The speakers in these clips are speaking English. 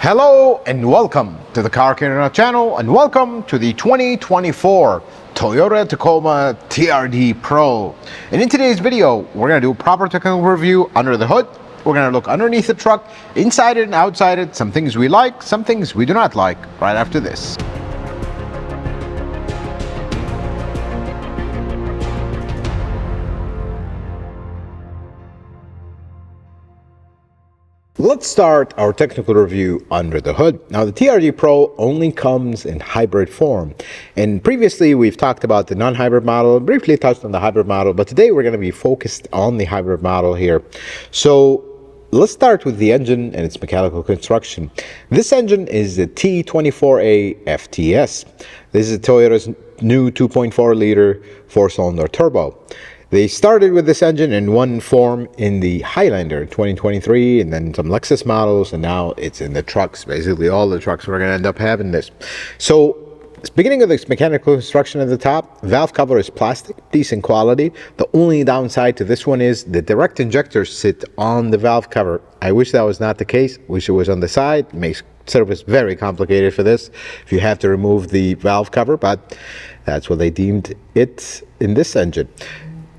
Hello and welcome to the Car Internet channel, and welcome to the 2024 Toyota Tacoma TRD Pro. And in today's video, we're going to do a proper technical review under the hood. We're going to look underneath the truck, inside it and outside it, some things we like, some things we do not like, right after this. Let's start our technical review under the hood. Now, the TRD Pro only comes in hybrid form. And previously, we've talked about the non-hybrid model, briefly touched on the hybrid model, but today we're going to be focused on the hybrid model here. So let's start with the engine and its mechanical construction. This engine is the T24A FTS. This is Toyota's new 2.4-liter four-cylinder turbo. They started with this engine in one form in the Highlander 2023, and then some Lexus models, and now it's in the trucks. Basically, all the trucks we're going to end up having this. So, beginning of this mechanical construction at the top, valve cover is plastic, decent quality. The only downside to this one is the direct injectors sit on the valve cover. I wish that was not the case. Wish it was on the side. It makes service very complicated for this if you have to remove the valve cover, but that's what they deemed it in this engine.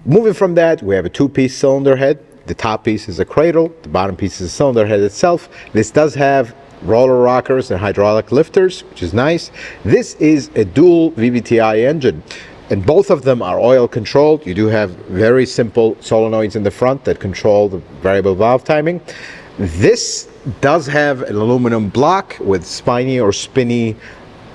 Moving from that, we have a two-piece cylinder head. The top piece is a cradle, the bottom piece is the cylinder head itself. This does have roller rockers and hydraulic lifters, which is nice. This is a dual VVTi engine, and both of them are oil controlled. You do have very simple solenoids in the front that control the variable valve timing. This does have an aluminum block with spiny or spinny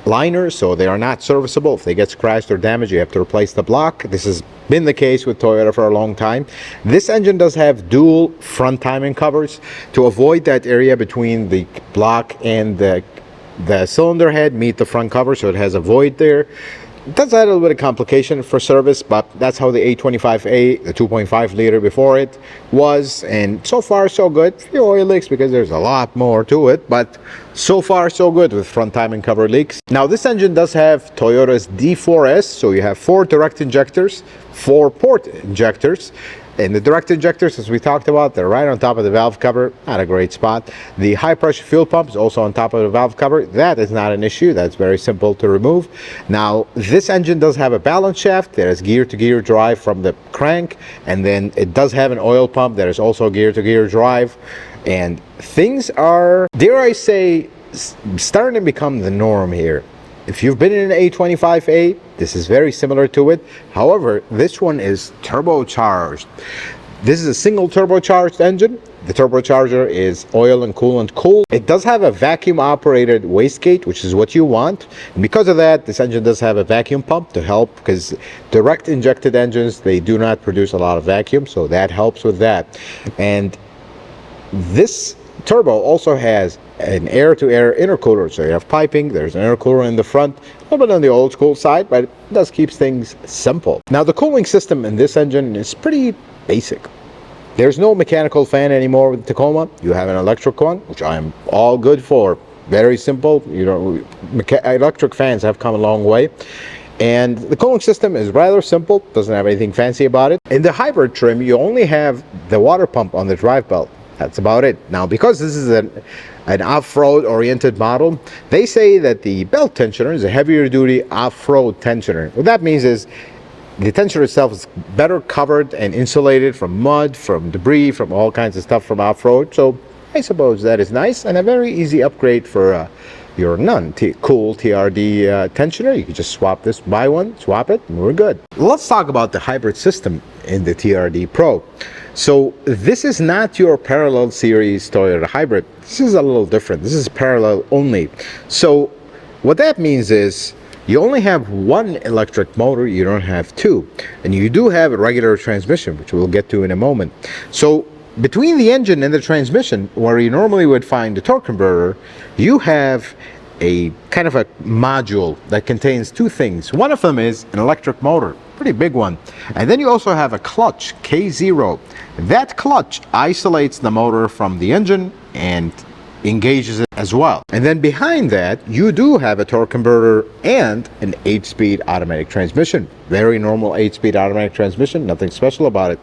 liners, so they are not serviceable. If they get scratched or damaged, you have to replace the block. This has been the case with Toyota for a long time. This engine does have dual front timing covers to avoid that area between the block and the cylinder head meet the front cover, so it has a void there. It does add a little bit of complication for service, but that's how the A25A, the 2.5 liter before it, was, and so far so good. A few oil leaks because there's a lot more to it, but so far so good with front timing cover leaks. Now, this engine does have Toyota's D4S, so you have 4 direct injectors, 4 port injectors. And the direct injectors, as we talked about, they're right on top of the valve cover. Not a great spot. The high pressure fuel pump is also on top of the valve cover. That is not an issue. That's very simple to remove. Now, this engine does have a balance shaft. There is gear-to-gear drive from the crank. And then it does have an oil pump. There is also gear-to-gear drive. And things are, dare I say, starting to become the norm here. If you've been in an A25A, this is very similar to it. However, this one is turbocharged. This is a single turbocharged engine. The turbocharger is oil and coolant cooled. It does have a vacuum operated wastegate, which is what you want. And because of that, this engine does have a vacuum pump to help, because direct injected engines, they do not produce a lot of vacuum, so that helps with that. And this turbo also has an air-to-air intercooler, so you have piping. There's an intercooler in the front, a little bit on the old school side, but it does keep things simple. Now, the cooling system in this engine is pretty basic. There's no mechanical fan anymore with the Tacoma. You have an electric one, which I am all good for. Very simple. You know, electric fans have come a long way. And the cooling system is rather simple, doesn't have anything fancy about it. In the hybrid trim, you only have the water pump on the drive belt. That's about it. Now, because this is an off-road oriented model, they say that the belt tensioner is a heavier duty off-road tensioner. What that means is the tensioner itself is better covered and insulated from mud, from debris, from all kinds of stuff from off-road. So I suppose that is nice, and a very easy upgrade for your cool TRD tensioner. You can just swap this, buy one, swap it, and we're good. Let's talk about the hybrid system in the TRD Pro. So this is not your parallel series Toyota hybrid. This is a little different. This is parallel only. So what that means is you only have one electric motor, you don't have two. And you do have a regular transmission, which we'll get to in a moment. So between the engine and the transmission, where you normally would find the torque converter, you have a kind of a module that contains two things. One of them is an electric motor, pretty big one. And then you also have a clutch, K0. That clutch isolates the motor from the engine and engages it as well. And then behind that, you do have a torque converter and an 8-speed automatic transmission. Very normal 8-speed automatic transmission, nothing special about it.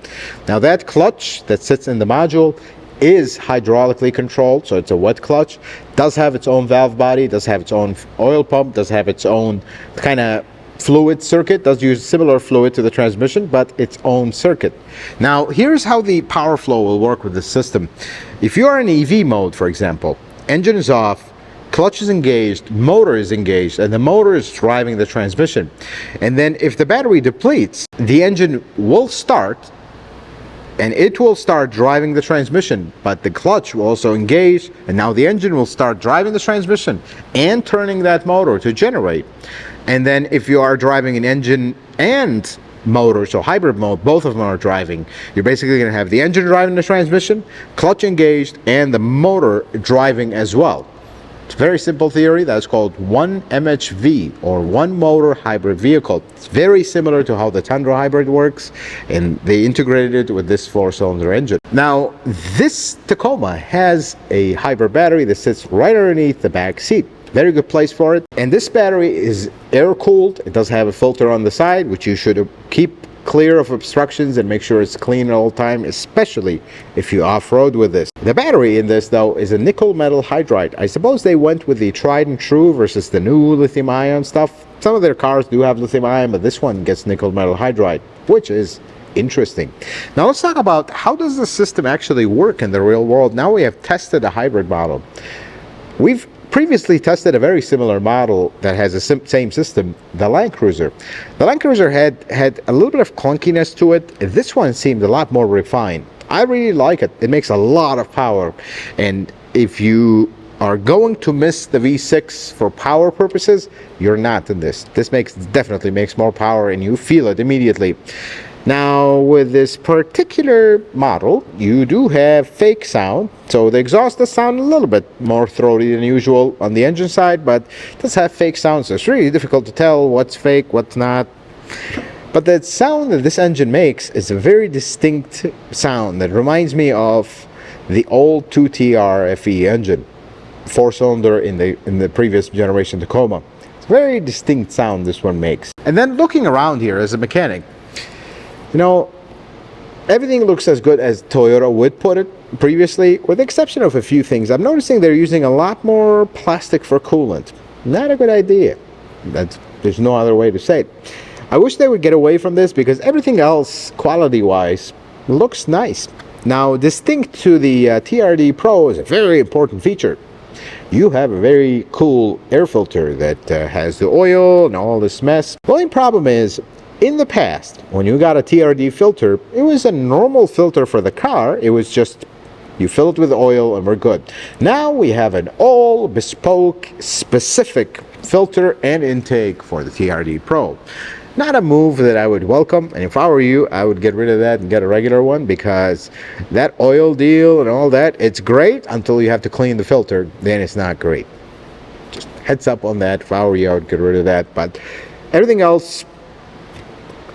Now that clutch that sits in the module is hydraulically controlled, so it's a wet clutch. Does have its own valve body, does have its own oil pump, does have its own kind of fluid circuit, does use similar fluid to the transmission, but its own circuit. Now, here's how the power flow will work with this system. If you are in EV mode, for example, engine is off, clutch is engaged, motor is engaged, and the motor is driving the transmission. And then if the battery depletes, the engine will start, and it will start driving the transmission, but the clutch will also engage, and now the engine will start driving the transmission and turning that motor to generate. And then if you are driving an engine and motor, so hybrid mode, both of them are driving, you're basically going to have the engine driving the transmission, clutch engaged, and the motor driving as well. It's a very simple theory. That's called 1 MHV, or one motor hybrid vehicle. It's very similar to how the Tundra hybrid works, and they integrated it with this 4-cylinder engine. Now, this Tacoma has a hybrid battery that sits right underneath the back seat. Very good place for it. And this battery is air cooled. It does have a filter on the side, which you should keep clear of obstructions and make sure it's clean all the time, especially if you off-road with this. The battery in this, though, is a nickel metal hydride. I suppose they went with the tried and true versus the new lithium ion stuff. Some of their cars do have lithium ion, but this one gets nickel metal hydride, which is interesting. Now let's talk about how does the system actually work in the real world. Now we have tested a hybrid model. We've previously tested a very similar model that has the same system, the Land Cruiser. The Land Cruiser had a little bit of clunkiness to it. This one seemed a lot more refined. I really like it. It makes a lot of power. And if you are going to miss the V6 for power purposes, you're not in this. This definitely makes more power, and you feel it immediately. Now, with this particular model, you do have fake sound, so the exhaust does sound a little bit more throaty than usual on the engine side, but it does have fake sound, so it's really difficult to tell what's fake, what's not. But the sound that this engine makes is a very distinct sound that reminds me of the old 2TR FE engine, 4-cylinder in the previous generation Tacoma. It's a very distinct sound this one makes. And then looking around here as a mechanic, you know, everything looks as good as Toyota would put it previously, with the exception of a few things. I'm noticing they're using a lot more plastic for coolant. Not a good idea. There's no other way to say it. I wish they would get away from this, because everything else, quality-wise, looks nice. Now, distinct to the TRD Pro is a very important feature. You have a very cool air filter that has the oil and all this mess. The only problem is, in the past, when you got a TRD filter, it was a normal filter for the car. It was just, you fill it with oil and we're good. Now we have an all bespoke, specific filter and intake for the TRD Pro. Not a move that I would welcome, and if I were you, I would get rid of that and get a regular one, because that oil deal and all that, it's great until you have to clean the filter, then it's not great. Just heads up on that. If I were you, I would get rid of that. But everything else,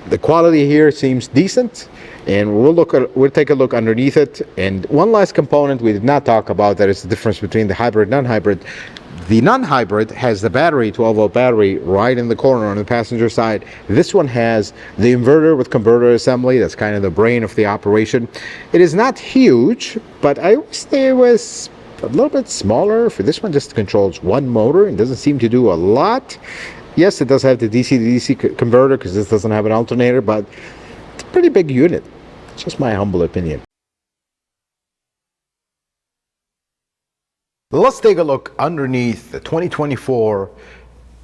the quality here seems decent, and we'll take a look underneath it. And one last component we did not talk about, that is the difference between the hybrid and non-hybrid. The non-hybrid has the battery, 12-volt battery, right in the corner on the passenger side. This one has the inverter with converter assembly. That's kind of the brain of the operation. It is not huge, but I wish it was a little bit smaller. For this one, just controls one motor and doesn't seem to do a lot. Yes, it does have the DC to DC converter, because this doesn't have an alternator, but it's a pretty big unit. It's just my humble opinion. Let's take a look underneath the 2024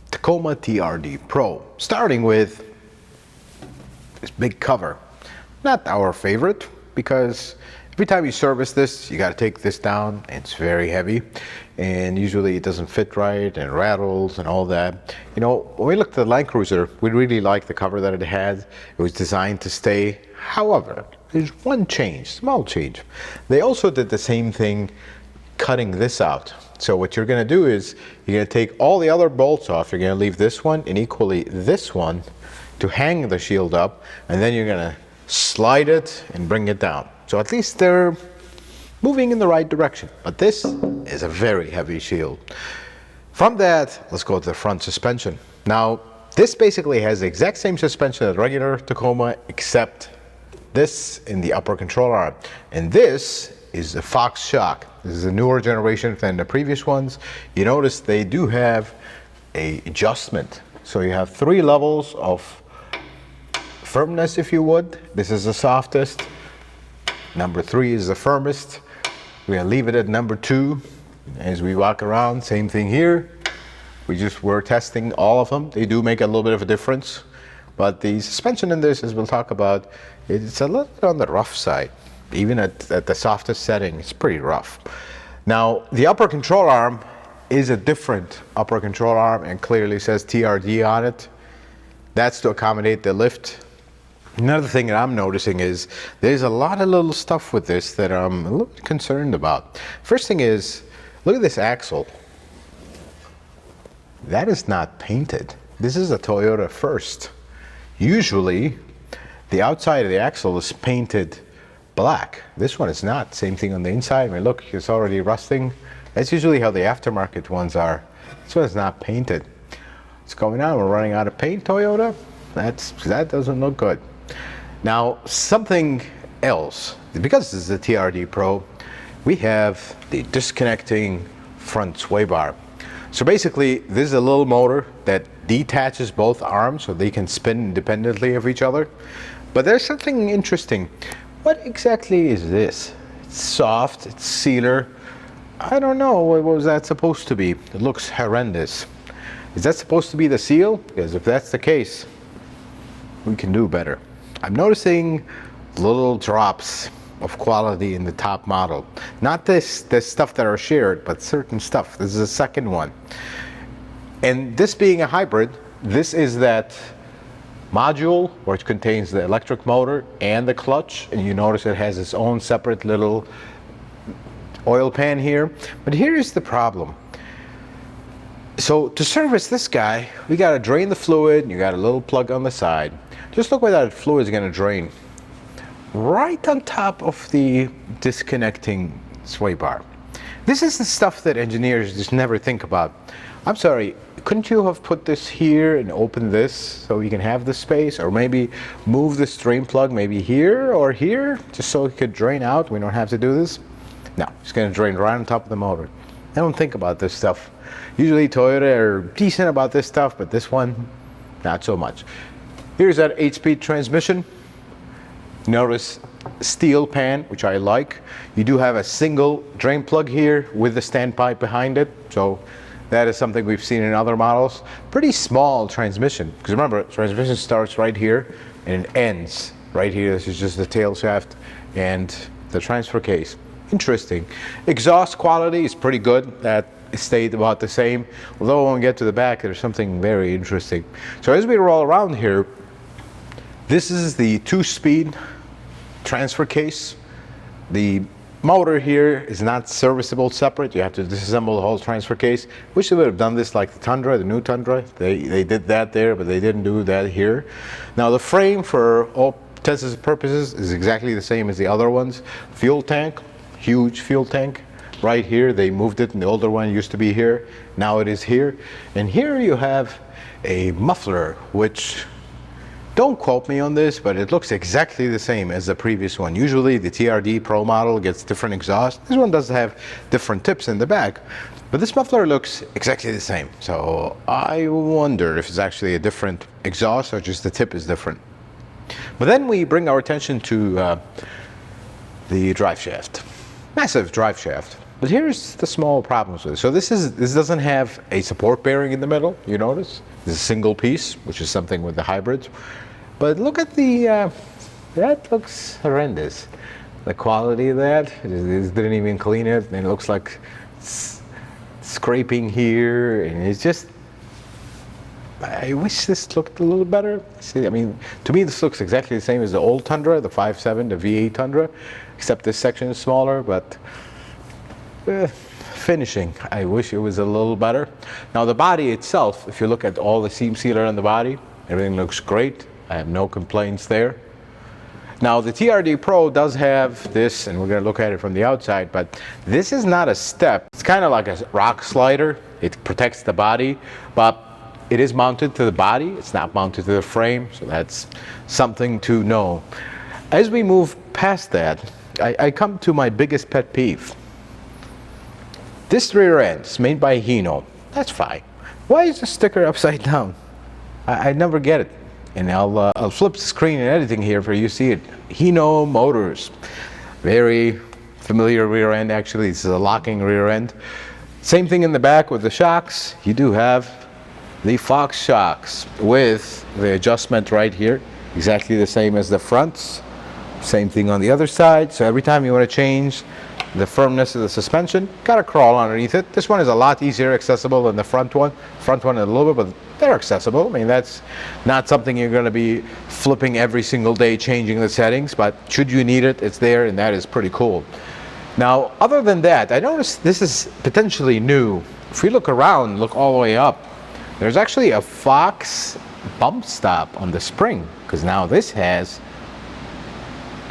Tacoma TRD Pro, starting with this big cover. Not our favorite, because every time you service this, you got to take this down. It's very heavy, and usually it doesn't fit right and rattles and all that. You know, when we looked at the Land Cruiser, we really liked the cover that it had. It was designed to stay. However, there's one change, small change. They also did the same thing, cutting this out. So what you're going to do is you're going to take all the other bolts off. You're going to leave this one and equally this one to hang the shield up, and then you're going to slide it and bring it down. So at least they're moving in the right direction. But this is a very heavy shield. From that, let's go to the front suspension. Now, this basically has the exact same suspension as regular Tacoma, except this in the upper control arm. And this is a Fox shock. This is a newer generation than the previous ones. You notice they do have a adjustment. So you have 3 levels of firmness, if you would. This is the softest. Number 3 is the firmest. We're gonna leave it at number 2. As we walk around, same thing here. We're testing all of them. They do make a little bit of a difference, but the suspension in this, as we'll talk about, it's a little bit on the rough side. Even at the softest setting, it's pretty rough. Now, the upper control arm is a different upper control arm and clearly says TRD on it. That's to accommodate the lift. Another thing that I'm noticing is there's a lot of little stuff with this that I'm a little bit concerned about. First thing is, look at this axle. That is not painted. This is a Toyota first. Usually, the outside of the axle is painted black. This one is not. Same thing on the inside. I mean, look, it's already rusting. That's usually how the aftermarket ones are. This one is not painted. What's going on? We're running out of paint, Toyota? That doesn't look good. Now, something else. Because this is a TRD Pro, we have the disconnecting front sway bar. So basically, this is a little motor that detaches both arms so they can spin independently of each other. But there's something interesting. What exactly is this? It's soft, it's sealer. I don't know, what was that supposed to be? It looks horrendous. Is that supposed to be the seal? Because if that's the case, we can do better. I'm noticing little drops of quality in the top model. Not this stuff that are shared, but certain stuff. This is the second one. And this being a hybrid, this is that module which contains the electric motor and the clutch, and you notice it has its own separate little oil pan here. But here's the problem. So to service this guy, we got to drain the fluid. You got a little plug on the side. Just look where that fluid is going to drain. Right on top of the disconnecting sway bar. This is the stuff that engineers just never think about. I'm sorry, couldn't you have put this here and opened this so you can have the space, or maybe move this drain plug maybe here or here just so it could drain out? We don't have to do this. No, it's going to drain right on top of the motor. I don't think about this stuff. Usually Toyota are decent about this stuff, but this one, not so much. Here's that 8-speed transmission. Notice steel pan, which I like. You do have a single drain plug here with the standpipe behind it. So that is something we've seen in other models. Pretty small transmission, because remember, transmission starts right here and it ends right here. This is just the tail shaft and the transfer case. Interesting. Exhaust quality is pretty good. That stayed about the same. Although when we get to the back, there's something very interesting. So as we roll around here, this is the 2-speed transfer case. The motor here is not serviceable separate. You have to disassemble the whole transfer case. Wish they would have done this like the Tundra, the new Tundra. They did that there, but they didn't do that here. Now the frame, for all intents and purposes, is exactly the same as the other ones. Fuel tank, huge fuel tank. Right here, they moved it, and the older one used to be here. Now it is here. And here you have a muffler, which, don't quote me on this, but it looks exactly the same as the previous one. Usually the TRD Pro model gets different exhaust. This one does have different tips in the back, but this muffler looks exactly the same. So I wonder if it's actually a different exhaust or just the tip is different. But then we bring our attention to the drive shaft. Massive drive shaft. But here's the small problems with it. So this doesn't have a support bearing in the middle, you notice? This is a single piece, which is something with the hybrids. But look at the, that looks horrendous. The quality of that, it didn't even clean it, and it looks like scraping here, and it's just, I wish this looked a little better. See, I mean, to me this looks exactly the same as the old Tundra, the 5.7, the V8 Tundra, except this section is smaller, but finishing, I wish it was a little better. Now the body itself, if you look at all the seam sealer on the body, everything looks great. I have no complaints there. Now the TRD Pro does have this, and we're going to look at it from the outside, but this is not a step. It's kind of like a rock slider. It protects the body, but it is mounted to the body. It's not mounted to the frame, so that's something to know. As we move past that, I come to my biggest pet peeve. This rear end is made by Hino. That's fine. Why is the sticker upside down? I never get it. And I'll flip the screen and editing here for you to see it. Hino Motors. Very familiar rear end, actually. This is a locking rear end. Same thing in the back with the shocks. You do have the Fox shocks with the adjustment right here. Exactly the same as the fronts. Same thing on the other side. So every time you want to change the firmness of the suspension, gotta crawl underneath it. This one is a lot easier accessible than the front one. Front one is a little bit, but they're accessible. I mean, that's not something you're going to be flipping every single day, changing the settings, but should you need it, it's there, and that is pretty cool. Now, other than that, I noticed this is potentially new. If we look around, look all the way up, there's actually a Fox bump stop on the spring, because now this has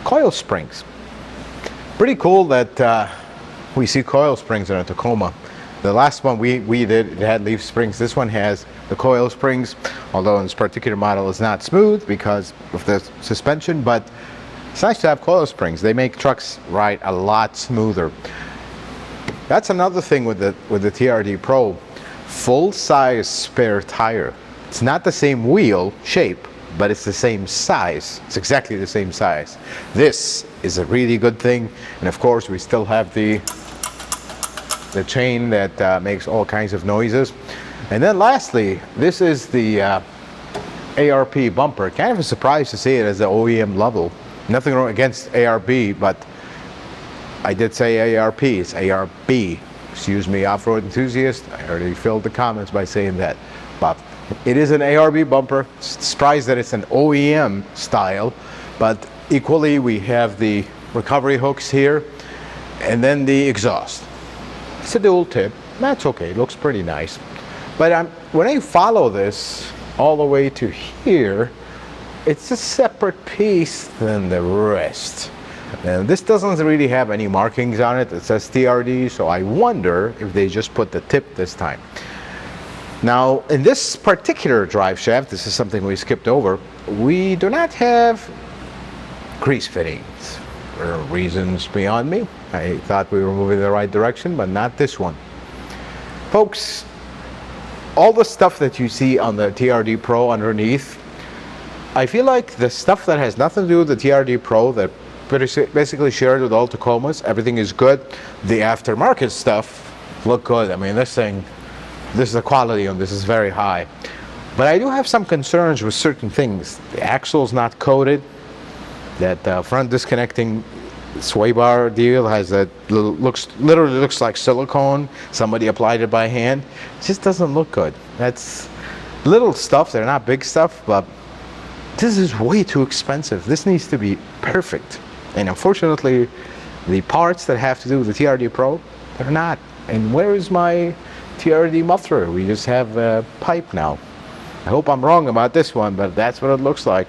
coil springs. Pretty cool that we see coil springs in a Tacoma. The last one we did, it had leaf springs. This one has the coil springs, although in this particular model it's not smooth because of the suspension, but it's nice to have coil springs. They make trucks ride a lot smoother. That's another thing with the TRD Pro. Full-size spare tire. It's not the same wheel shape, but it's the same size. It's exactly the same size. This is a really good thing. And of course, we still have the chain that makes all kinds of noises. And then lastly, this is the ARP bumper. Kind of a surprise to see it as the OEM level. Nothing wrong against ARB, but I did say ARP, it's ARB. Excuse me, off-road enthusiast. I already filled the comments by saying that. But it is an ARB bumper. Surprised that it's an OEM style, but equally we have the recovery hooks here and then the exhaust. It's a dual tip. That's okay. It looks pretty nice. But when I follow this all the way to here, it's a separate piece than the rest. And this doesn't really have any markings on it. It says TRD, so I wonder if they just put the tip this time. Now, in this particular drive shaft, this is something we skipped over, we do not have grease fittings for reasons beyond me. I thought we were moving in the right direction, but not this one. Folks, all the stuff that you see on the TRD Pro underneath, I feel like the stuff that has nothing to do with the TRD Pro, that basically shared with all Tacomas, everything is good. The aftermarket stuff look good. I mean, this is the quality on this is very high. But I do have some concerns with certain things. The axle's not coated. That front disconnecting sway bar deal has that literally looks like silicone. Somebody applied it by hand. It just doesn't look good. That's little stuff. They're not big stuff, but this is way too expensive. This needs to be perfect. And unfortunately, the parts that have to do with the TRD Pro, they're not. And where is my TRD muffler? We just have a pipe now. I hope I'm wrong about this one, but that's what it looks like.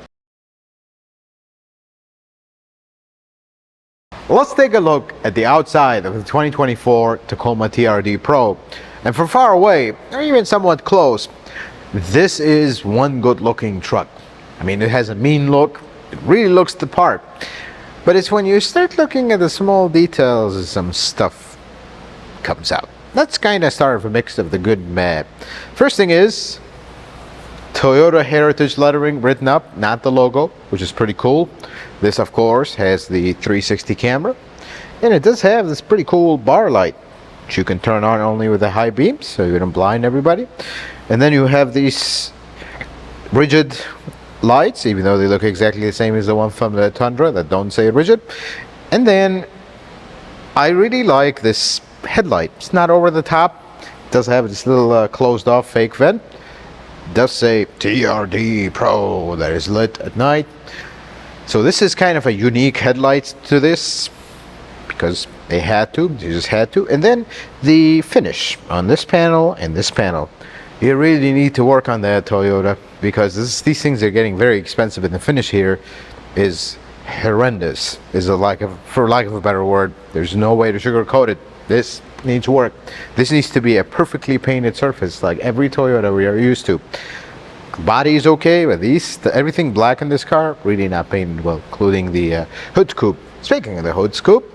Let's take a look at the outside of the 2024 Tacoma TRD Pro. And from far away, or even somewhat close, this is one good looking truck. I mean, it has a mean look. It really looks the part. But it's when you start looking at the small details, some stuff comes out. Let's kind of start with a mix of the good and bad. First thing is Toyota Heritage lettering written up, not the logo, which is pretty cool. This, of course, has the 360 camera, and it does have this pretty cool bar light, which you can turn on only with the high beams, so you don't blind everybody. And then you have these rigid lights, even though they look exactly the same as the one from the Tundra that don't say rigid. And then I really like this headlight. It's not over the top. It does have this little closed off fake vent. It does say TRD Pro that is lit at night. So this is kind of a unique headlight to this because they had to. They just had to. And then the finish on this panel and this panel. You really need to work on that, Toyota, because these things are getting very expensive, and the finish here is horrendous. For lack of a better word, there's no way to sugarcoat it. This needs work. This needs to be a perfectly painted surface, like every Toyota we are used to. Body is okay, but everything black in this car really not painted well, including the hood scoop. Speaking of the hood scoop,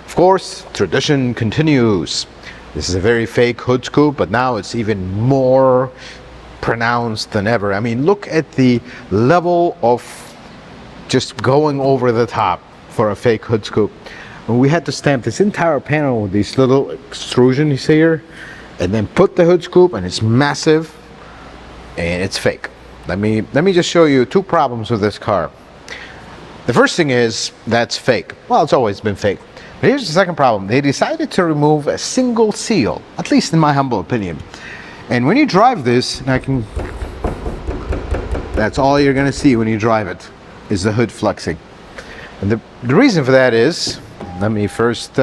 of course, tradition continues. This is a very fake hood scoop, but now it's even more pronounced than ever. I mean, look at the level of just going over the top for a fake hood scoop. And we had to stamp this entire panel with these little extrusions here, and then put the hood scoop, and it's massive, and it's fake. Let me just show you two problems with this car. The first thing is that's fake. Well, it's always been fake. But here's the second problem. They decided to remove a single seal, at least in my humble opinion. And when you drive this, and that's all you're gonna see when you drive it, is the hood flexing. And the reason for that is, let me first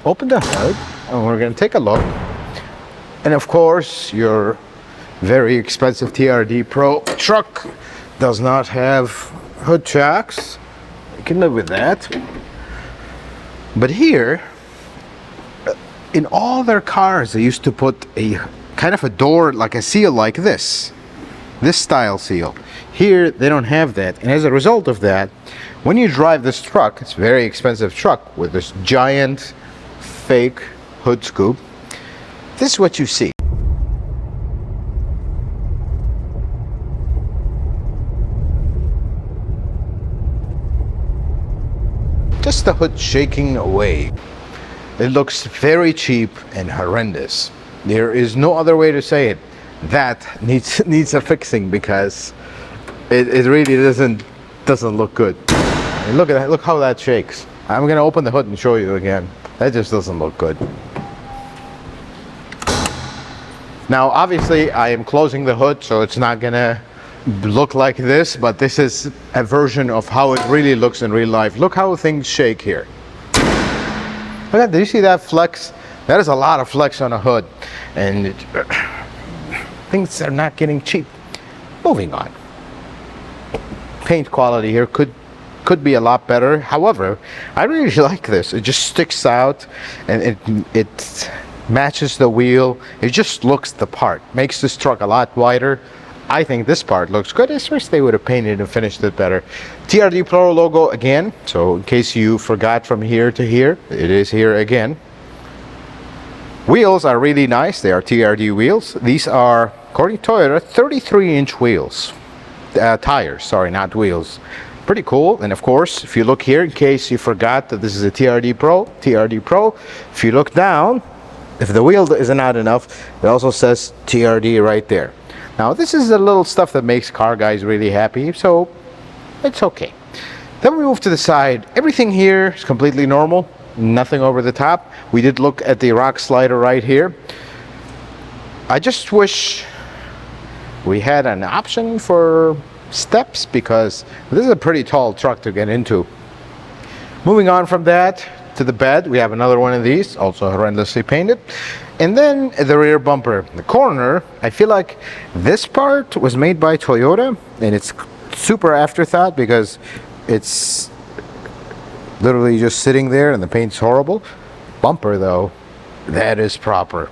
open the hood, and we're gonna take a look. And of course, your very expensive TRD Pro truck does not have hood shocks. You can live with that. But here, in all their cars, they used to put a kind of a door, like a seal like this style seal. Here, they don't have that. And as a result of that, when you drive this truck, it's a very expensive truck with this giant fake hood scoop, this is what you see. Just the hood shaking away. It looks very cheap and horrendous. There is no other way to say it. That needs a fixing, because it really doesn't look good. And look at that, look how that shakes. I'm gonna open the hood and show you again. That just doesn't look good. Now obviously I am closing the hood, so it's not gonna look like this, but this is a version of how it really looks in real life. Look how things shake here. Look at, do you see that flex? That is a lot of flex on a hood, and things are not getting cheap. Moving on. Paint quality here could be a lot better. However, I really like this. It just sticks out, and it matches the wheel. It just looks the part. Makes this truck a lot wider. I think this part looks good. I wish they would have painted and finished it better. TRD Pro logo again. So in case you forgot from here to here, it is here again. Wheels are really nice. They are TRD wheels. These are, according to Toyota, 33-inch wheels. Tires, sorry, not wheels. Pretty cool. And of course, if you look here, in case you forgot that this is a TRD Pro, if you look down, if the wheel isn't out enough, it also says TRD right there. Now this is the little stuff that makes car guys really happy, so it's okay. Then we move to the side. Everything here is completely normal, nothing over the top. We did look at the rock slider right here. I just wish we had an option for steps, because this is a pretty tall truck to get into. Moving on from that to the bed, we have another one of these, also horrendously painted. And then the rear bumper, the corner, I feel like this part was made by Toyota, and it's super afterthought because it's literally just sitting there and the paint's horrible. Bumper though, that is proper.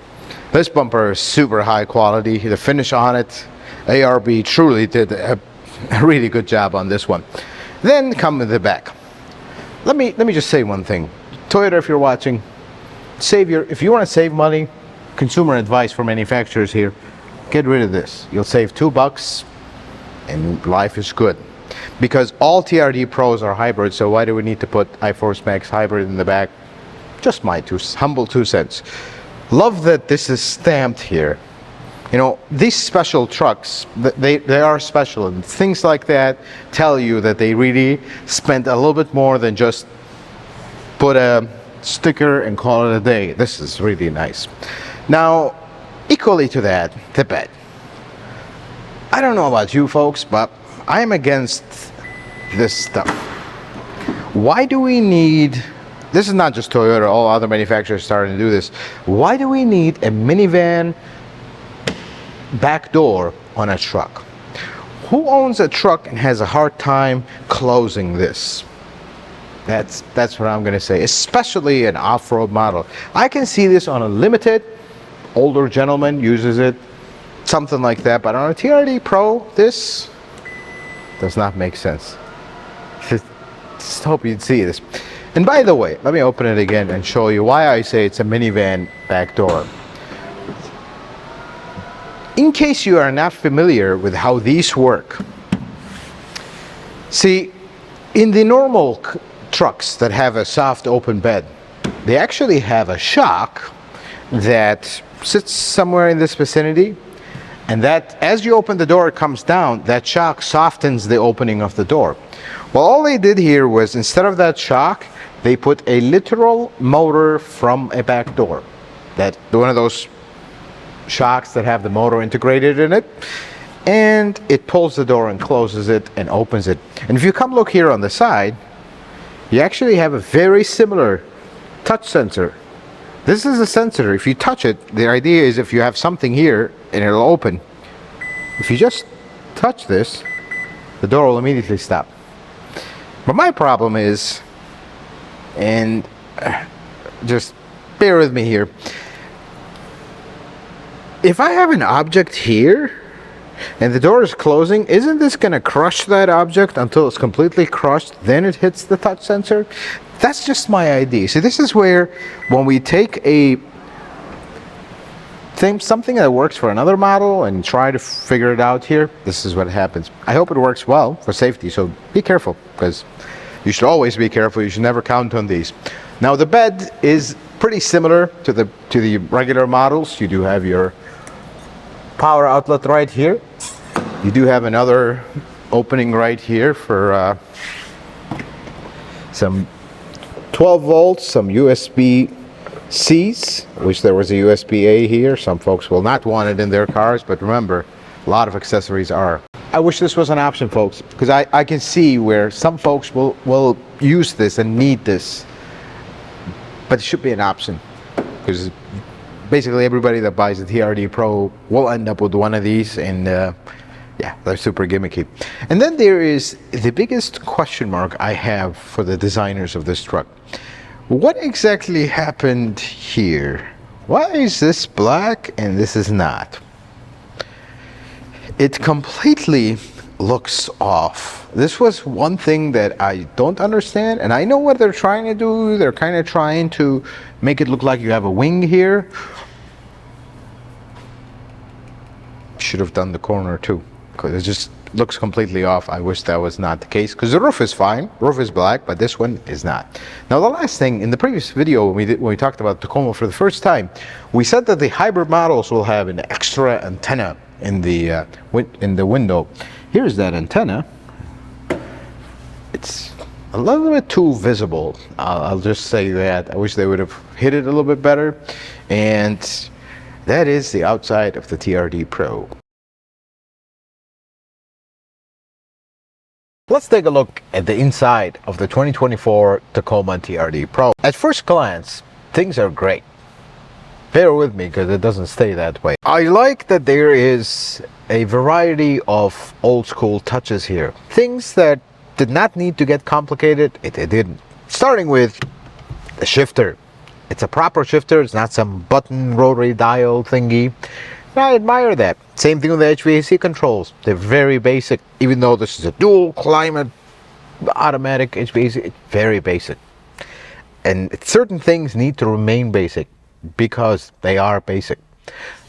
This bumper is super high quality. The finish on it, ARB truly did a really good job on this one. Then come to the back. Let me just say one thing. Toyota, if you're watching, if you want to save money, consumer advice for manufacturers here, get rid of this. You'll save $2 and life is good. Because all TRD Pros are hybrid, so why do we need to put iForce Max hybrid in the back? Just my humble 2 cents. Love that this is stamped here. You know, these special trucks, they are special, and things like that tell you that they really spent a little bit more than just put a sticker and call it a day. This is really nice. Now, equally to that, the bed. I don't know about you folks, but I am against this stuff. Why do we need, this is not just Toyota, all other manufacturers starting to do this. Why do we need a minivan back door on a truck? Who owns a truck and has a hard time closing this? That's what I'm gonna say, especially an off-road model. I can see this on a limited, older gentleman uses it, something like that, but on a TRD Pro, this does not make sense. Just hope you'd see this. And by the way, let me open it again and show you why I say it's a minivan back door. In case you are not familiar with how these work, see, in the normal trucks that have a soft open bed, they actually have a shock that sits somewhere in this vicinity, and that as you open the door, it comes down. That shock softens the opening of the door. Well, all they did here was, instead of that shock, they put a literal motor from a back door. That one of those shocks that have the motor integrated in it, and it pulls the door and closes it and opens it. And if you come look here on the side, you actually have a very similar touch sensor. This is a sensor. If you touch it, the idea is if you have something here and it'll open, if you just touch this, the door will immediately stop. But my problem is, and just bear with me here, if I have an object here and the door is closing, isn't this going to crush that object until it's completely crushed, then it hits the touch sensor? That's just my idea. See, this is where, when we take a thing, something that works for another model and try to figure it out here, this is what happens. I hope it works well for safety, so be careful, because you should always be careful. You should never count on these. Now, the bed is pretty similar to the regular models. You do have your power outlet right here. You do have another opening right here for some 12 volts, some USB-Cs, which there was a USB-A here. Some folks will not want it in their cars, but remember, a lot of accessories are. I wish this was an option, folks, because I can see where some folks will use this and need this, but it should be an option, because basically everybody that buys a TRD Pro will end up with one of these, and yeah, they're super gimmicky. And then there is the biggest question mark I have for the designers of this truck. What exactly happened here? Why is this black and this is not? It completely looks off. This was one thing that I don't understand, and I know what they're trying to do. They're kind of trying to make it look like you have a wing here. Should have done the corner too, because it just looks completely off. I wish that was not the case, because the roof is fine. Roof is black, but this one is not. Now, the last thing, in the previous video when we talked about Tacoma for the first time, we said that the hybrid models will have an extra antenna in the window. Here's that antenna. It's a little bit too visible. I'll just say that. I wish they would have hit it a little bit better. And that is the outside of the TRD Pro. Let's take a look at the inside of the 2024 Tacoma TRD Pro. At first glance, things are great. Bear with me, because it doesn't stay that way. I like that there is a variety of old school touches here. Things that did not need to get complicated, it didn't. Starting with the shifter. It's a proper shifter, it's not some button rotary dial thingy. I admire that. Same thing with the HVAC controls. They're very basic. Even though this is a dual climate automatic HVAC, it's very basic. And certain things need to remain basic, because they are basic.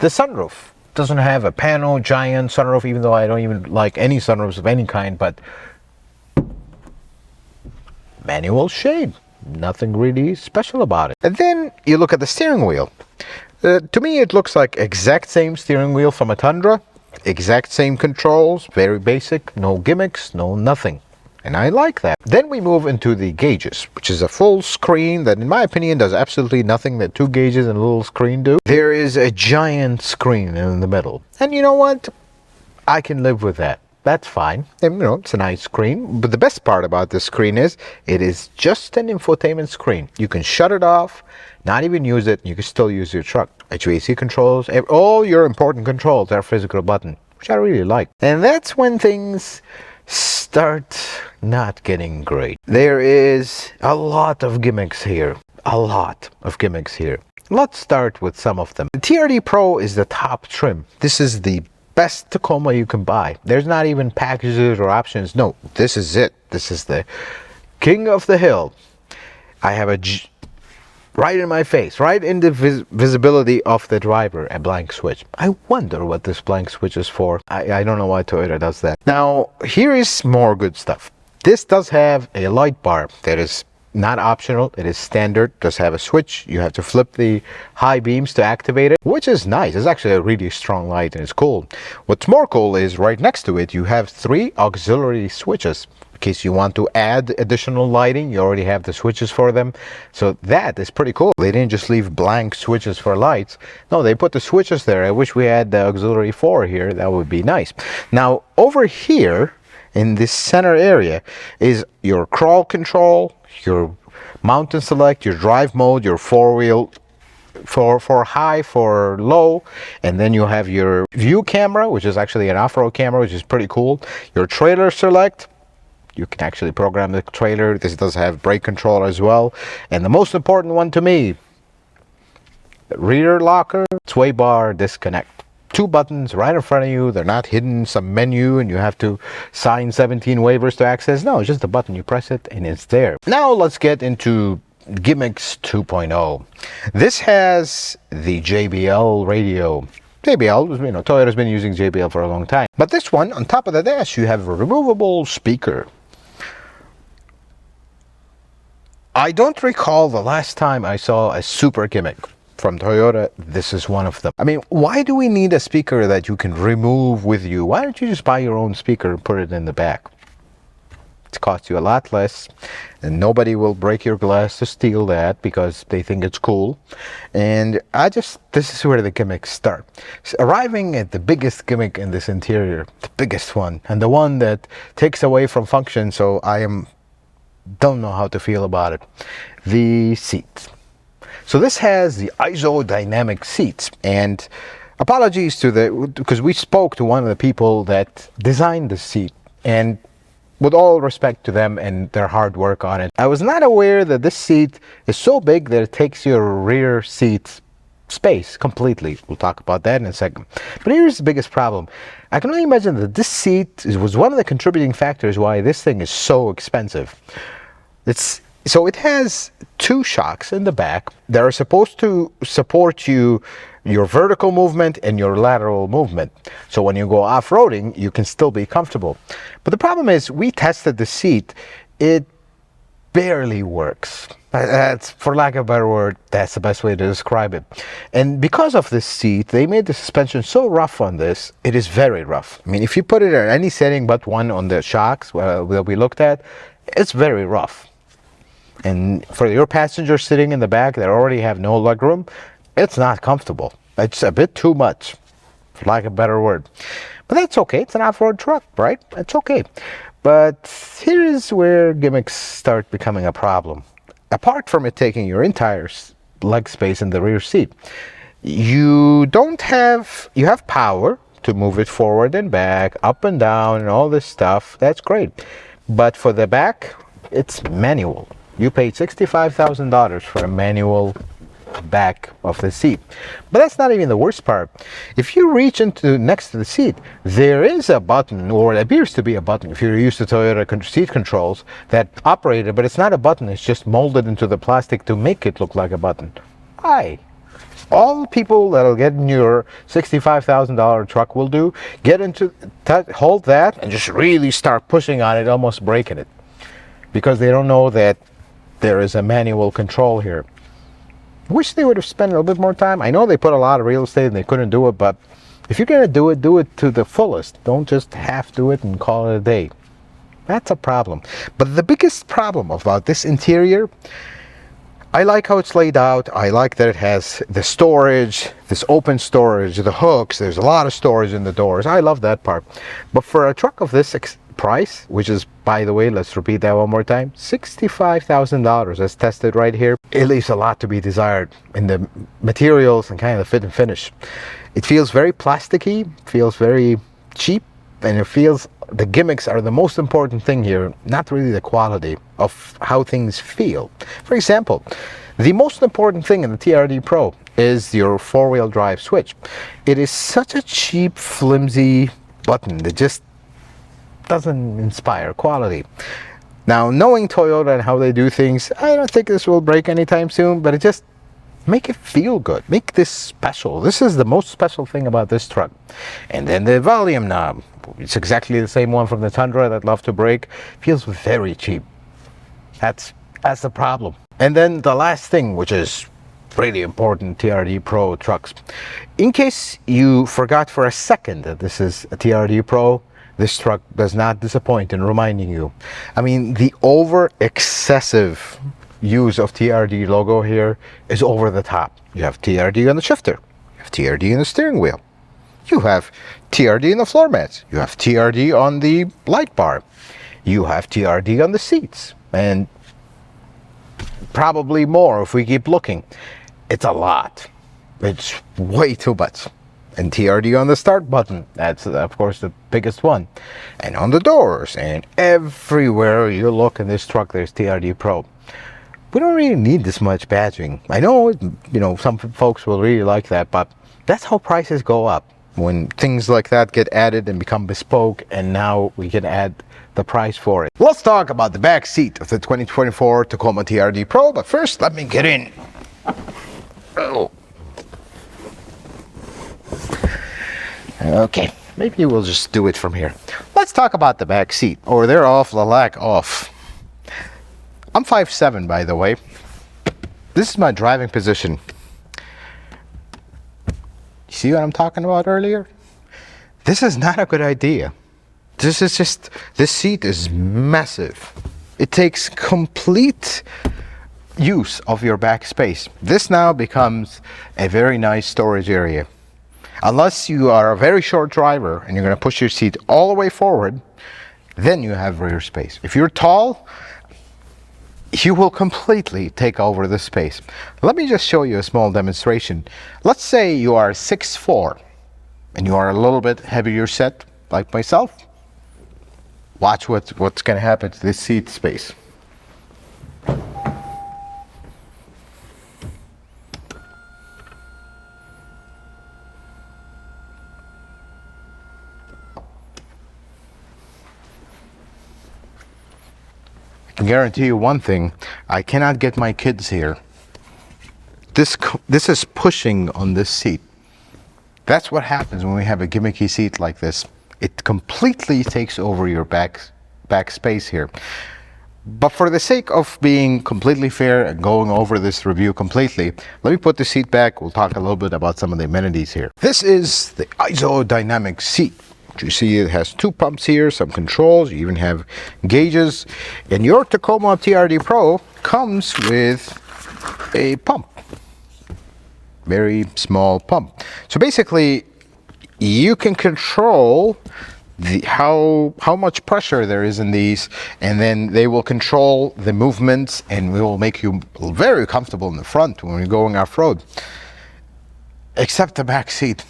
The sunroof doesn't have a panel giant sunroof, even though I don't even like any sunroofs of any kind, but manual shade, nothing really special about it. And then you look at the steering wheel. To me, it looks like exact same steering wheel from a Tundra, exact same controls, very basic, no gimmicks, no nothing. And I like that. Then we move into the gauges, which is a full screen that, in my opinion, does absolutely nothing that two gauges and a little screen do. There is a giant screen in the middle. And you know what? I can live with that. That's fine. And, you know, it's a nice screen. But the best part about this screen is it is just an infotainment screen. You can shut it off, not even use it. You can still use your truck. HVAC controls, all your important controls are physical button, which I really like. And that's when things start not getting great. There is a lot of gimmicks here. A lot of gimmicks here. Let's start with some of them. The TRD Pro is the top trim. This is the best Tacoma you can buy. There's not even packages or options. No, this is it. This is the king of the hill. I have right in my face, right in the visibility of the driver, a blank switch. I wonder what this blank switch is for. I don't know why Toyota does that. Now, here is more good stuff. This does have a light bar that is not optional. It is standard. Does have a switch. You have to flip the high beams to activate it, which is nice. It's actually a really strong light and it's cool. What's more cool is right next to it, you have 3 auxiliary switches. In case you want to add additional lighting, you already have the switches for them. So that is pretty cool. They didn't just leave blank switches for lights. No, they put the switches there. I wish we had the auxiliary 4 here. That would be nice. Now, over here in this center area is your crawl control, your mountain select, your drive mode, your 4-wheel for high, for low, and then you have your view camera, which is actually an off-road camera, which is pretty cool. Your trailer select, you can actually program the trailer. This does have brake control as well. And the most important one to me, rear locker, sway bar disconnect. 2 buttons right in front of you. They're not hidden some menu and you have to sign 17 waivers to access. No, it's just a button. You press it and it's there. Now let's get into gimmicks 2.0. This has the JBL radio. JBL, Toyota's been using JBL for a long time. But this one, on top of the dash, you have a removable speaker. I don't recall the last time I saw a super gimmick from Toyota. This is one of them. I mean, why do we need a speaker that you can remove with you? Why don't you just buy your own speaker and put it in the back? It costs you a lot less, and nobody will break your glass to steal that because they think it's cool. And this is where the gimmicks start. So arriving at the biggest gimmick in this interior, the biggest one, and the one that takes away from function, so don't know how to feel about it. The seat. So this has the isodynamic seats, and apologies because we spoke to one of the people that designed the seat, and with all respect to them and their hard work on it, I was not aware that this seat is so big that it takes your rear seat space completely. We'll talk about that in a second. But here's the biggest problem. I can only imagine that this seat was one of the contributing factors why this thing is so expensive. So it has 2 shocks in the back that are supposed to support your vertical movement and your lateral movement. So when you go off-roading, you can still be comfortable. But the problem is, we tested the seat. It barely works. That's, for lack of a better word, that's the best way to describe it. And because of this seat, they made the suspension so rough on this. It is very rough. I mean, if you put it at any setting but one on the shocks that we looked at, it's very rough. And for your passengers sitting in the back that already have no legroom, it's not comfortable. It's a bit too much, for lack of a better word. But that's okay. It's an off-road truck, right? It's okay. But here is where gimmicks start becoming a problem. Apart from it taking your entire leg space in the rear seat, you have power to move it forward and back, up and down, and all this stuff. That's great. But for the back, it's manual. You paid $65,000 for a manual back of the seat. But that's not even the worst part. If you reach next to the seat, there is a button, or it appears to be a button if you're used to Toyota seat controls, that operate it, but it's not a button. It's just molded into the plastic to make it look like a button. Why? All people that'll get in your $65,000 truck will do, hold that and just really start pushing on it, almost breaking it, because they don't know that there is a manual control here. Wish they would have spent a little bit more time. I know they put a lot of real estate and they couldn't do it, but if you're going to do it to the fullest. Don't just half do it and call it a day. That's a problem. But the biggest problem about this interior, I like how it's laid out. I like that it has the storage, this open storage, the hooks. There's a lot of storage in the doors. I love that part. But for a truck of this price, which is, by the way, let's repeat that one more time, $65,000 as tested right here, it leaves a lot to be desired in the materials and kind of the fit and finish. It feels very plasticky, feels very cheap, and it feels the gimmicks are the most important thing here, not really the quality of how things feel. For example, the most important thing in the TRD Pro is your 4-wheel drive switch. It is such a cheap, flimsy button that just doesn't inspire quality. Now, knowing Toyota and how they do things, I don't think this will break anytime soon, but it just make it feel good. Make this special. This is the most special thing about this truck. And then the volume knob. It's exactly the same one from the Tundra that love to break. Feels very cheap. That's the problem. And then the last thing, which is really important, TRD Pro trucks. In case you forgot for a second that this is a TRD Pro, this truck does not disappoint in reminding you. I mean, the excessive use of TRD logo here is over the top. You have TRD on the shifter. You have TRD in the steering wheel. You have TRD in the floor mats. You have TRD on the light bar. You have TRD on the seats. And probably more if we keep looking. It's a lot. It's way too much. And TRD on the start button. That's, of course, the biggest one. And on the doors. And everywhere you look in this truck, there's TRD Pro. We don't really need this much badging. I know, you know, some folks will really like that, but that's how prices go up. When things like that get added and become bespoke, and now we can add the price for it. Let's talk about the back seat of the 2024 Tacoma TRD Pro, but first let me get in. Oh. Okay, maybe we'll just do it from here. Let's talk about the back seat, or they're off the lack off. I'm 5'7", by the way. This is my driving position. You see what I'm talking about earlier? This is not a good idea. This seat is massive. It takes complete use of your back space. This now becomes a very nice storage area. Unless you are a very short driver and you're going to push your seat all the way forward, then you have rear space. If you're tall, you will completely take over the space. Let me just show you a small demonstration. Let's say you are 6'4" and you are a little bit heavier set like myself. Watch what's going to happen to this seat space. I can guarantee you one thing, I cannot get my kids here. This is pushing on this seat. That's what happens when we have a gimmicky seat like this. It completely takes over your back space here. But for the sake of being completely fair and going over this review completely, let me put the seat back. We'll talk a little bit about some of the amenities here. This is the isodynamic seat. You see it has two pumps here, some controls, you even have gauges. And your Tacoma TRD Pro comes with a pump. Very small pump. So basically, you can control how much pressure there is in these, and then they will control the movements, and will make you very comfortable in the front when you're going off-road. Except the back seat.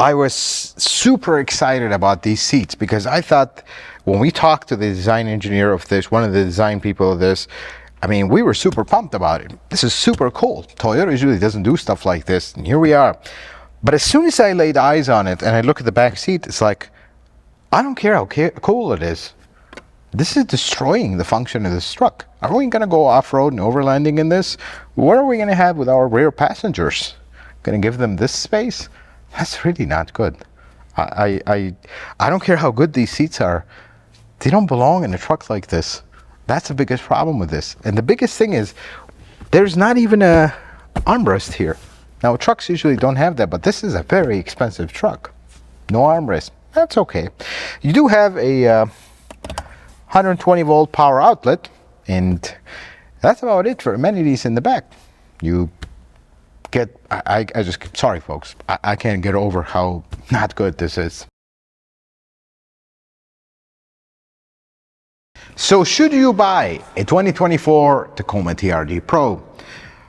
I was super excited about these seats because I thought when we talked to the design engineer of this, one of the design people of this, I mean, we were super pumped about it. This is super cool. Toyota usually doesn't do stuff like this, and here we are. But as soon as I laid eyes on it and I look at the back seat, it's like, I don't care how cool it is. This is destroying the function of this truck. Are we going to go off-road and overlanding in this? What are we going to have with our rear passengers? Going to give them this space? That's really not good. I don't care how good these seats are. They don't belong in a truck like this. That's the biggest problem with this. And the biggest thing is, there's not even a armrest here. Now, trucks usually don't have that, but this is a very expensive truck. No armrest. That's okay. You do have a 120 volt power outlet, and that's about it for amenities in the back. You get, sorry folks, I can't get over how not good this is. So should you buy a 2024 Tacoma TRD Pro?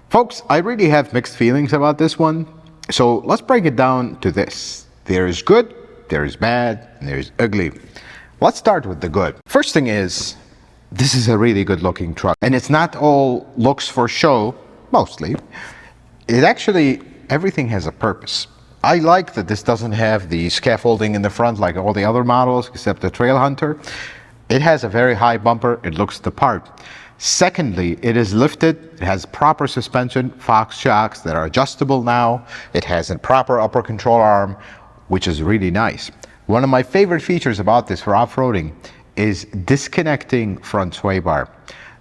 Folks, I really have mixed feelings about this one. So let's break it down to this. There is good, there is bad, and there is ugly. Let's start with the good. First thing is, this is a really good looking truck. And it's not all looks for show, mostly. It actually, everything has a purpose. I like that this doesn't have the scaffolding in the front like all the other models except the Trail Hunter. It has a very high bumper. It looks the part. Secondly, it is lifted. It has proper suspension, Fox shocks that are adjustable now. It has a proper upper control arm, which is really nice. One of my favorite features about this for off-roading is disconnecting front sway bar.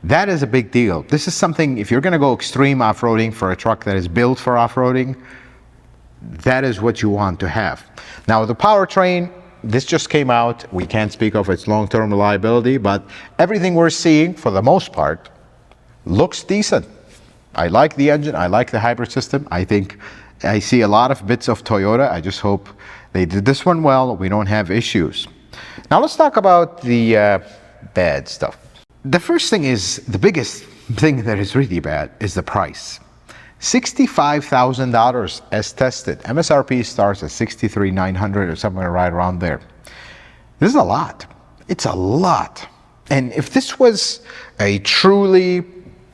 That is a big deal. This is something, if you're going to go extreme off-roading for a truck that is built for off-roading, that is what you want to have. Now, the powertrain, this just came out. We can't speak of its long-term reliability, but everything we're seeing, for the most part, looks decent. I like the engine. I like the hybrid system. I think I see a lot of bits of Toyota. I just hope they did this one well. We don't have issues. Now, let's talk about the bad stuff. The first thing is, the biggest thing that is really bad is the price. $65,000 as tested. MSRP starts at $63,900 or somewhere right around there. This is a lot. It's a lot. And if this was a truly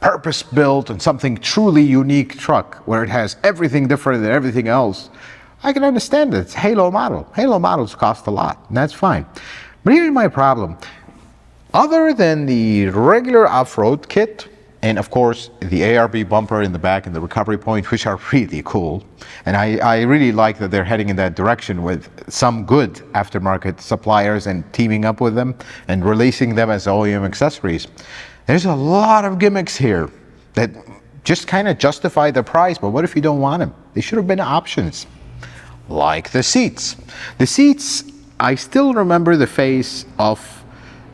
purpose-built and something truly unique truck where it has everything different than everything else, I can understand it. It's a Halo model. Halo models cost a lot, and that's fine. But here's my problem. Other than the regular off-road kit, and of course, the ARB bumper in the back and the recovery point, which are really cool. And I really like that they're heading in that direction with some good aftermarket suppliers and teaming up with them and releasing them as OEM accessories. There's a lot of gimmicks here that just kind of justify the price, but what if you don't want them? They should have been options. Like the seats. The seats, I still remember the face of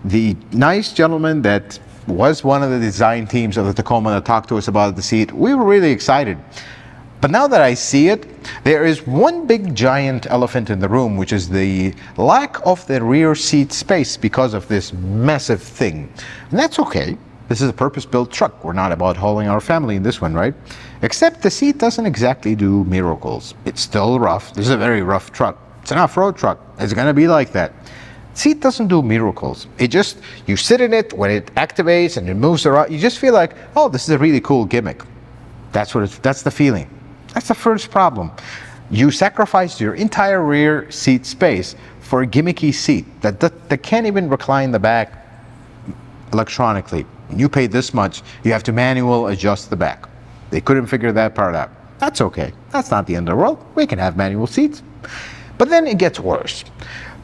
the nice gentleman that was one of the design teams of the Tacoma that talked to us about the seat. We were really excited. But now that I see it, there is one big giant elephant in the room, which is the lack of the rear seat space because of this massive thing. And that's okay. This is a purpose-built truck. We're not about hauling our family in this one, right? Except the seat doesn't exactly do miracles. It's still rough. This is a very rough truck. It's an off-road truck. It's going to be like that. Seat doesn't do miracles. It just, you sit in it, when it activates and it moves around, you just feel like, oh, this is a really cool gimmick. That's the feeling. That's the first problem. You sacrificed your entire rear seat space for a gimmicky seat that can't even recline the back electronically. You pay this much, you have to manual adjust the back. They couldn't figure that part out. That's okay. That's not the end of the world. We can have manual seats. But then it gets worse.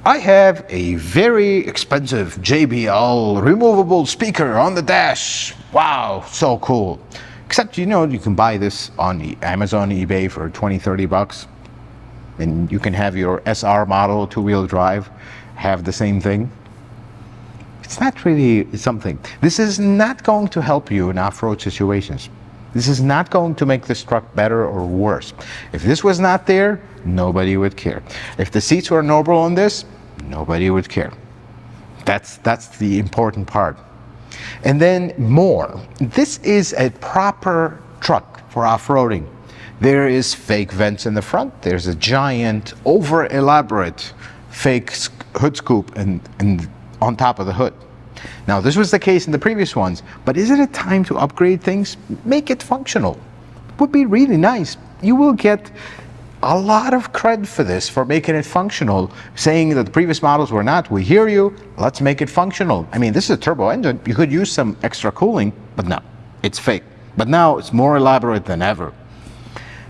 I have a very expensive JBL removable speaker on the dash. Wow, so cool. Except, you know, you can buy this on Amazon, eBay for 20, 30 bucks. And you can have your SR model, two-wheel drive, have the same thing. It's not really something. This is not going to help you in off-road situations. This is not going to make this truck better or worse. If this was not there, nobody would care. If the seats were normal on this, nobody would care. That's the important part. And then more. This is a proper truck for off-roading. There is fake vents in the front. There's a giant, over-elaborate fake hood scoop and on top of the hood. Now, this was the case in the previous ones, but isn't it time to upgrade things? Make it functional. It would be really nice. You will get a lot of credit for this, for making it functional, saying that the previous models were not. We hear you, let's make it functional. I mean, this is a turbo engine. You could use some extra cooling, but no, it's fake. But now it's more elaborate than ever.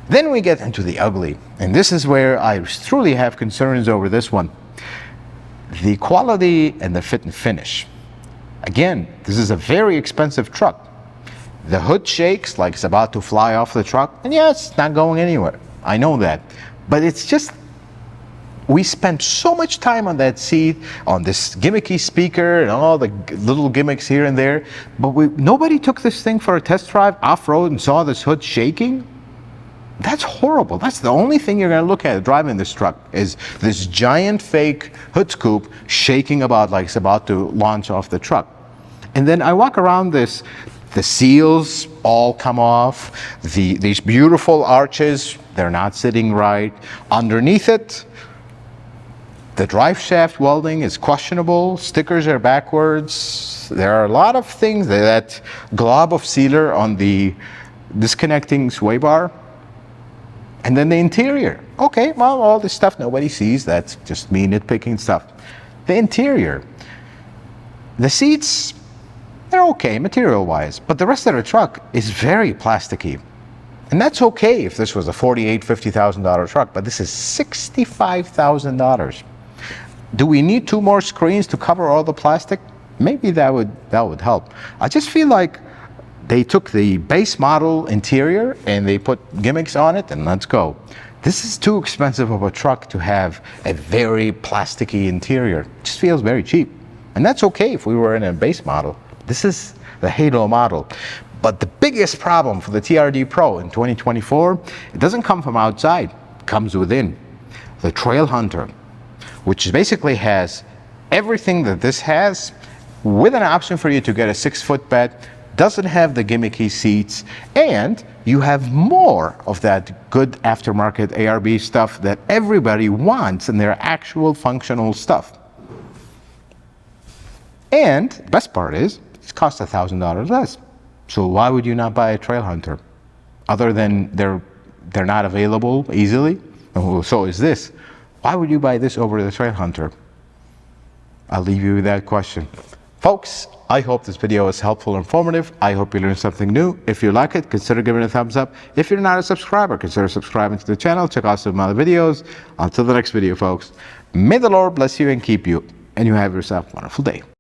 Then we get into the ugly, and this is where I truly have concerns over this one. The quality and the fit and finish. Again, this is a very expensive truck. The hood shakes like it's about to fly off the truck, and yeah, it's not going anywhere. I know that. But it's just, we spent so much time on that seat, on this gimmicky speaker and all the little gimmicks here and there, but nobody took this thing for a test drive off-road and saw this hood shaking. That's horrible. That's the only thing you're going to look at driving this truck, is this giant fake hood scoop shaking about like it's about to launch off the truck. And then I walk around this, the seals all come off, these beautiful arches, they're not sitting right. Underneath it, the drive shaft welding is questionable, stickers are backwards. There are a lot of things, that glob of sealer on the disconnecting sway bar. And then the interior. Okay, well, all this stuff nobody sees. That's just me nitpicking stuff. The interior. The seats, they're okay material-wise, but the rest of the truck is very plasticky. And that's okay if this was a $48,000, $50,000 truck, but this is $65,000. Do we need 2 more screens to cover all the plastic? Maybe that would help. I just feel like they took the base model interior and they put gimmicks on it and let's go. This is too expensive of a truck to have a very plasticky interior. It just feels very cheap. And that's okay if we were in a base model. This is the Halo model. But the biggest problem for the TRD Pro in 2024, it doesn't come from outside, it comes within. The Trail Hunter, which basically has everything that this has, with an option for you to get a 6-foot bed, doesn't have the gimmicky seats, and you have more of that good aftermarket ARB stuff that everybody wants in their actual functional stuff. And the best part is, it costs $1,000 less. So why would you not buy a Trail Hunter? Other than they're not available easily? So is this. Why would you buy this over the Trail Hunter? I'll leave you with that question. Folks, I hope this video was helpful and informative. I hope you learned something new. If you like it, consider giving it a thumbs up. If you're not a subscriber, consider subscribing to the channel. Check out some other videos. Until the next video, folks, may the Lord bless you and keep you, and you have yourself a wonderful day.